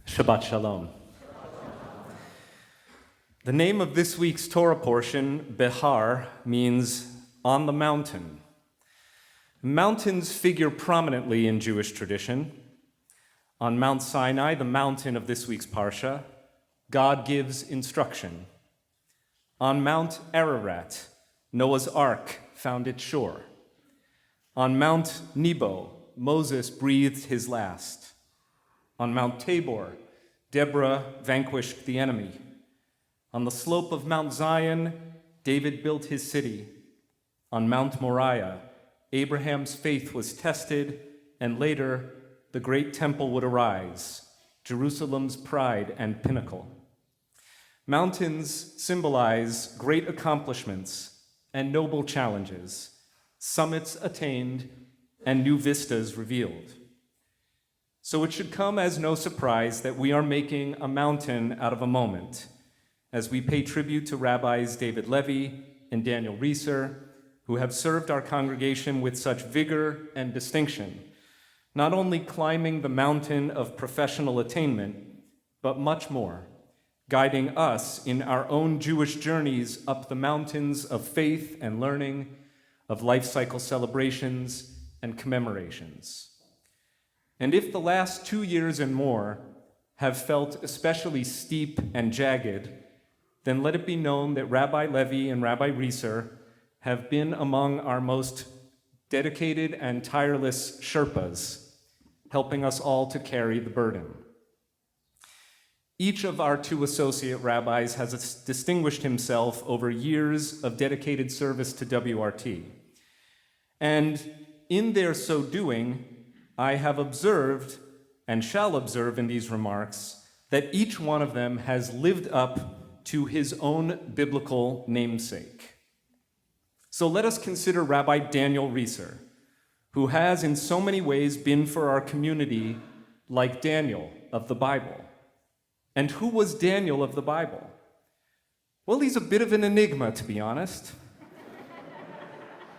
Shabbat Shalom. The name of this week's Torah portion, Behar, means on the mountain. Mountains figure prominently in Jewish tradition. On Mount Sinai, the mountain of this week's Parsha, God gives instruction. On Mount Ararat, Noah's Ark found its shore. On Mount Nebo, Moses breathed his last. On Mount Tabor, Deborah vanquished the enemy. On the slope of Mount Zion, David built his city. On Mount Moriah, Abraham's faith was tested, and later, the great temple would arise, Jerusalem's pride and pinnacle. Mountains symbolize great accomplishments and noble challenges, summits attained, and new vistas revealed. So it should come as no surprise that we are making a mountain out of a moment as we pay tribute to Rabbis David Levy and Daniel Reiser, who have served our congregation with such vigor and distinction, not only climbing the mountain of professional attainment, but much more, guiding us in our own Jewish journeys up the mountains of faith and learning, of life cycle celebrations and commemorations. And if the last 2 years and more have felt especially steep and jagged, then let it be known that Rabbi Levy and Rabbi Reiser have been among our most dedicated and tireless Sherpas, helping us all to carry the burden. Each of our two associate rabbis has distinguished himself over years of dedicated service to WRT. And in their so doing, I have observed, and shall observe in these remarks, that each one of them has lived up to his own biblical namesake. So let us consider Rabbi Daniel Reiser, who has in so many ways been for our community like Daniel of the Bible. And who was Daniel of the Bible? Well, he's a bit of an enigma, to be honest.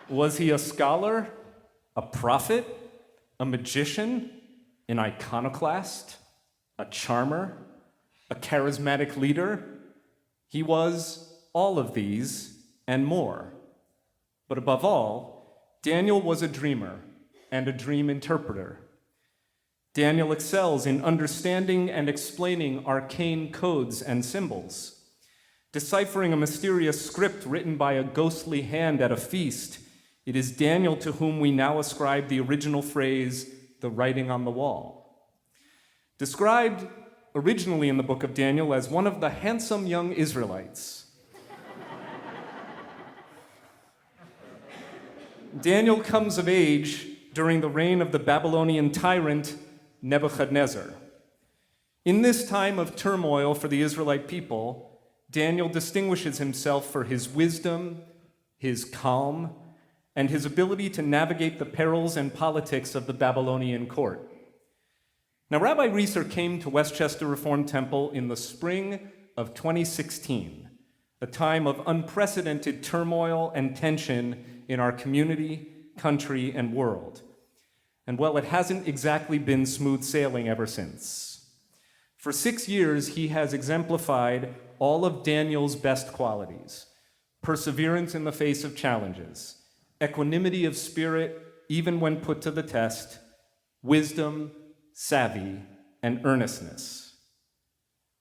Was he a scholar, a prophet, a magician, an iconoclast, a charmer, a charismatic leader? He was all of these and more. But above all, Daniel was a dreamer and a dream interpreter. Daniel excels in understanding and explaining arcane codes and symbols, deciphering a mysterious script written by a ghostly hand at a feast. It is Daniel to whom we now ascribe the original phrase, the writing on the wall. Described originally in the book of Daniel as one of the handsome young Israelites, Daniel comes of age during the reign of the Babylonian tyrant Nebuchadnezzar. In this time of turmoil for the Israelite people, Daniel distinguishes himself for his wisdom, his calm, and his ability to navigate the perils and politics of the Babylonian court. Now, Rabbi Reiser came to Westchester Reformed Temple in the spring of 2016, a time of unprecedented turmoil and tension in our community, country, and world. And well, it hasn't exactly been smooth sailing ever since. For 6 years, he has exemplified all of Daniel's best qualities: perseverance in the face of challenges, equanimity of spirit, even when put to the test, wisdom, savvy, and earnestness.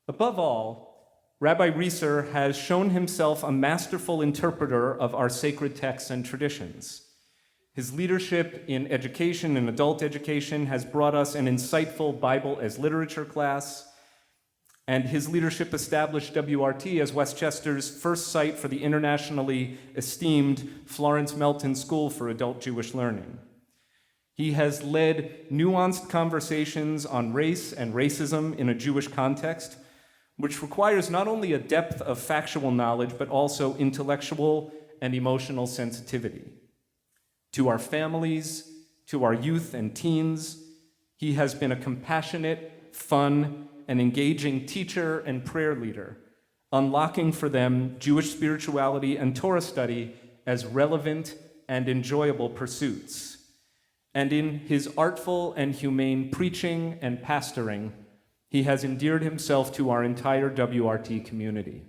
Above all, Rabbi Reiser has shown himself a masterful interpreter of our sacred texts and traditions. His leadership in education and adult education has brought us an insightful Bible as literature class, and his leadership established WRT as Westchester's first site for the internationally esteemed Florence Melton School for Adult Jewish Learning. He has led nuanced conversations on race and racism in a Jewish context, which requires not only a depth of factual knowledge, but also intellectual and emotional sensitivity. To our families, to our youth and teens, he has been a compassionate, fun, and engaging teacher and prayer leader, unlocking for them Jewish spirituality and Torah study as relevant and enjoyable pursuits. And in his artful and humane preaching and pastoring, he has endeared himself to our entire WRT community.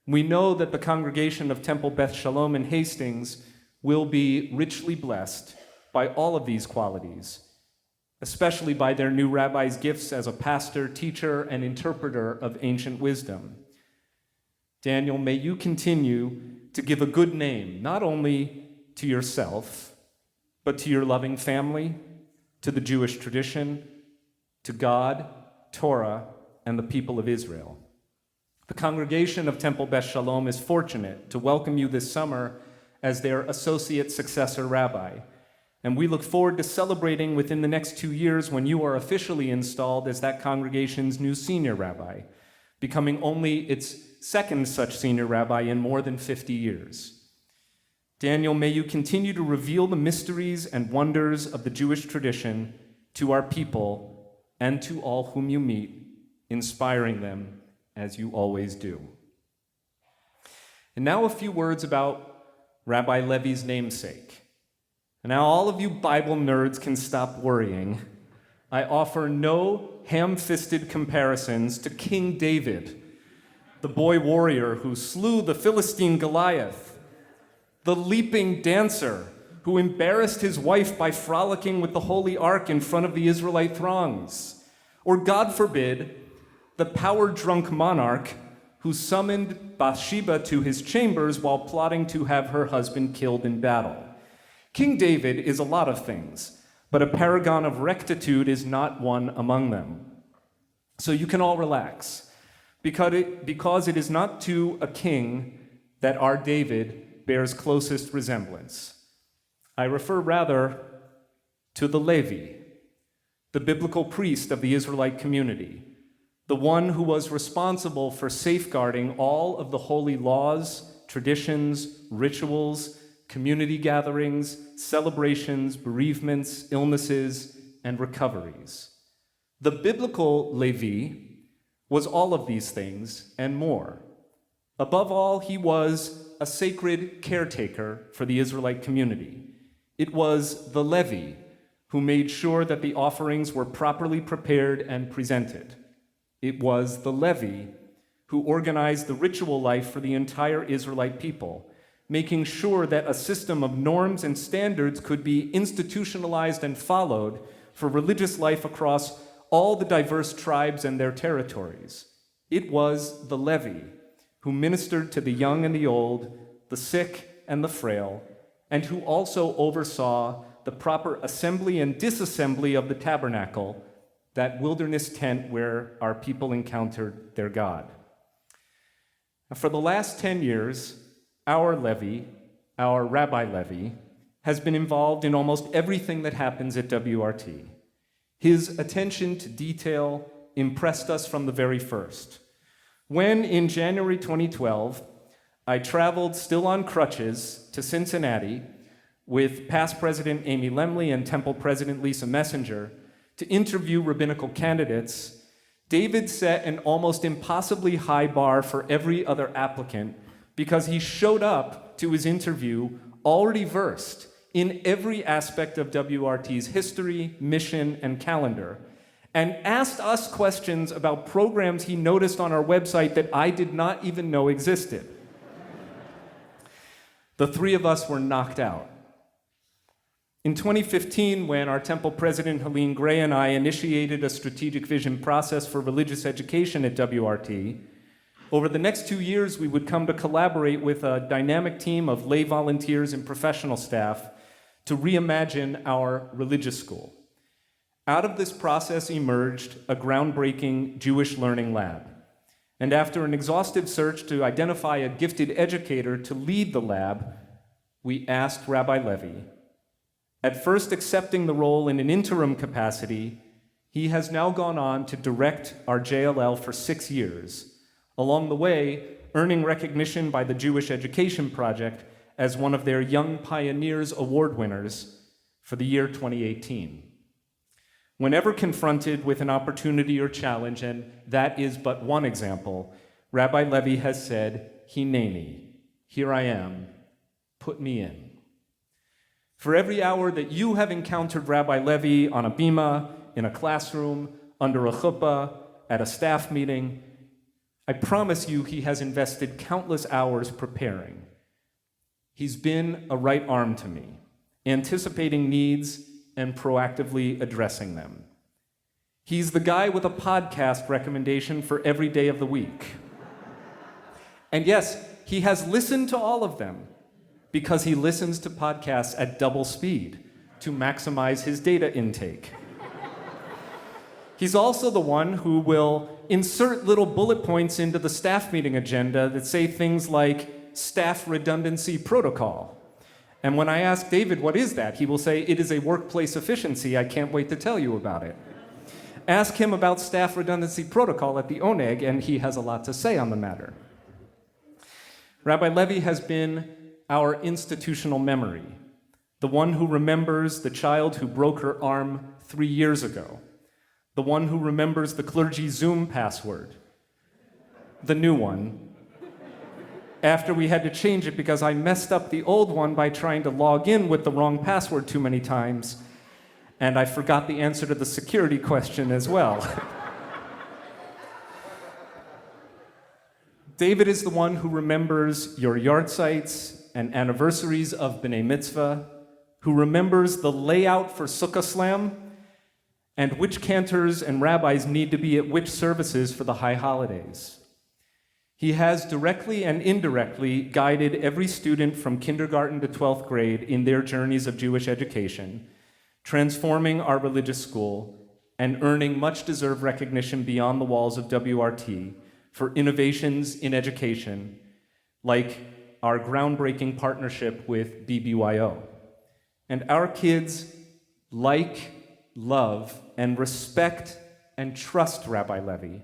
We know that the congregation of Temple Beth Shalom in Hastings will be richly blessed by all of these qualities, especially by their new rabbi's gifts as a pastor, teacher, and interpreter of ancient wisdom. Daniel, may you continue to give a good name, not only to yourself, but to your loving family, to the Jewish tradition, to God, Torah, and the people of Israel. The congregation of Temple Beth Shalom is fortunate to welcome you this summer as their associate successor rabbi, and we look forward to celebrating within the next 2 years when you are officially installed as that congregation's new senior rabbi, becoming only its second such senior rabbi in more than 50 years. Daniel, may you continue to reveal the mysteries and wonders of the Jewish tradition to our people and to all whom you meet, inspiring them as you always do. And now a few words about Rabbi Levy's namesake. And now all of you Bible nerds can stop worrying. I offer no ham-fisted comparisons to King David, the boy warrior who slew the Philistine Goliath, the leaping dancer who embarrassed his wife by frolicking with the Holy Ark in front of the Israelite throngs, or, God forbid, the power-drunk monarch who summoned Bathsheba to his chambers while plotting to have her husband killed in battle. King David is a lot of things, but a paragon of rectitude is not one among them. So you can all relax, because it is not to a king that our David bears closest resemblance. I refer rather to the Levy, the biblical priest of the Israelite community, the one who was responsible for safeguarding all of the holy laws, traditions, rituals, community gatherings, celebrations, bereavements, illnesses, and recoveries. The biblical Levi was all of these things and more. Above all, he was a sacred caretaker for the Israelite community. It was the Levi who made sure that the offerings were properly prepared and presented. It was the Levi who organized the ritual life for the entire Israelite people, making sure that a system of norms and standards could be institutionalized and followed for religious life across all the diverse tribes and their territories. It was the Levi who ministered to the young and the old, the sick and the frail, and who also oversaw the proper assembly and disassembly of the tabernacle, that wilderness tent where our people encountered their God. Now, for the last 10 years, our Levy, our Rabbi Levy, has been involved in almost everything that happens at WRT. His attention to detail impressed us from the very first. When, in January 2012, I traveled, still on crutches, to Cincinnati with past President Amy Lemley and Temple President Lisa Messenger to interview rabbinical candidates, David set an almost impossibly high bar for every other applicant because he showed up to his interview already versed in every aspect of WRT's history, mission, and calendar, and asked us questions about programs he noticed on our website that I did not even know existed. The three of us were knocked out. In 2015, when our temple president, Helene Gray, and I initiated a strategic vision process for religious education at WRT, over the next 2 years, we would come to collaborate with a dynamic team of lay volunteers and professional staff to reimagine our religious school. Out of this process emerged a groundbreaking Jewish learning lab. And after an exhaustive search to identify a gifted educator to lead the lab, we asked Rabbi Levy. At first accepting the role in an interim capacity, he has now gone on to direct our JLL for 6 years, along the way earning recognition by the Jewish Education Project as one of their Young Pioneers Award winners for the year 2018. Whenever confronted with an opportunity or challenge, and that is but one example, Rabbi Levy has said, Hineni, here I am, put me in. For every hour that you have encountered Rabbi Levy on a bima, in a classroom, under a chuppah, at a staff meeting. I promise you he has invested countless hours preparing. He's been a right arm to me, anticipating needs and proactively addressing them. He's the guy with a podcast recommendation for every day of the week. And yes, he has listened to all of them because he listens to podcasts at double speed to maximize his data intake. He's also the one who will insert little bullet points into the staff meeting agenda that say things like staff redundancy protocol. And when I ask David, what is that? He will say, it is a workplace efficiency. I can't wait to tell you about it. Ask him about staff redundancy protocol at the Oneg, and he has a lot to say on the matter. Rabbi Levy has been our institutional memory, the one who remembers the child who broke her arm 3 years ago, the one who remembers the clergy Zoom password, the new one, after we had to change it because I messed up the old one by trying to log in with the wrong password too many times, and I forgot the answer to the security question as well. David is the one who remembers your yahrzeits and anniversaries of B'nai Mitzvah, who remembers the layout for Sukkah Slam, and which cantors and rabbis need to be at which services for the high holidays. He has directly and indirectly guided every student from kindergarten to 12th grade in their journeys of Jewish education, transforming our religious school and earning much-deserved recognition beyond the walls of WRT for innovations in education, like our groundbreaking partnership with BBYO. And our kids like, love, and respect and trust Rabbi Levy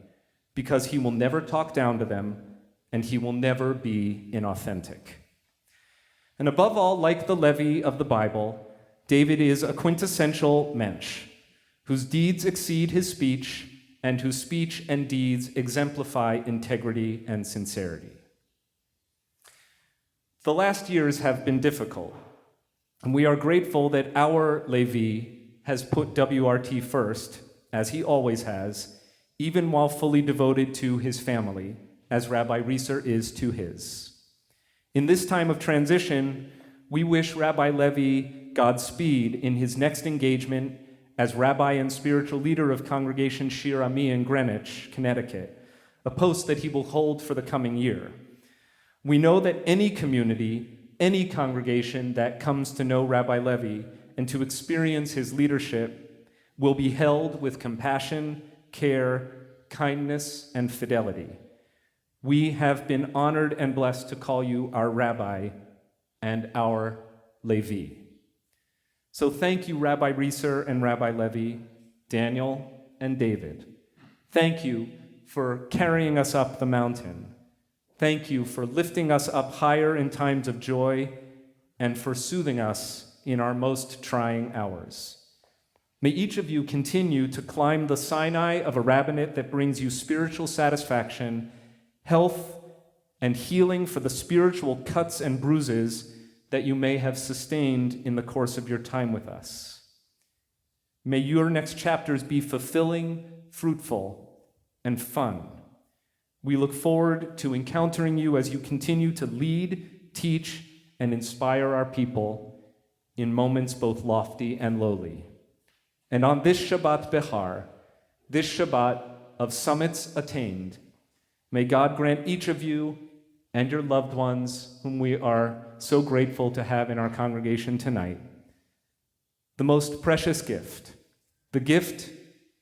because he will never talk down to them and he will never be inauthentic. And above all, like the Levy of the Bible, David is a quintessential mensch whose deeds exceed his speech and whose speech and deeds exemplify integrity and sincerity. The last years have been difficult, and we are grateful that our Levy has put WRT first, as he always has, even while fully devoted to his family, as Rabbi Reiser is to his. In this time of transition, we wish Rabbi Levy Godspeed in his next engagement as rabbi and spiritual leader of Congregation Shir Ami in Greenwich, Connecticut, a post that he will hold for the coming year. We know that any community, any congregation that comes to know Rabbi Levy and to experience his leadership will be held with compassion, care, kindness, and fidelity. We have been honored and blessed to call you our rabbi and our Levi. So thank you, Rabbi Reiser and Rabbi Levy, Daniel and David. Thank you for carrying us up the mountain. Thank you for lifting us up higher in times of joy and for soothing us in our most trying hours. May each of you continue to climb the Sinai of a rabbinate that brings you spiritual satisfaction, health, and healing for the spiritual cuts and bruises that you may have sustained in the course of your time with us. May your next chapters be fulfilling, fruitful, and fun. We look forward to encountering you as you continue to lead, teach, and inspire our people in moments both lofty and lowly. And on this Shabbat Behar, this Shabbat of summits attained, may God grant each of you and your loved ones, whom we are so grateful to have in our congregation tonight, the most precious gift, the gift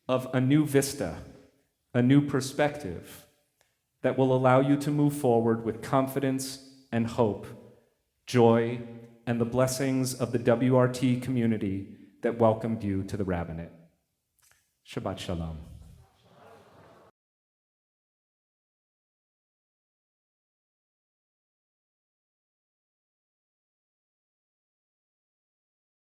of a new vista, a new perspective that will allow you to move forward with confidence and hope, joy, and the blessings of the WRT community that welcomed you to the rabbinate. Shabbat Shalom.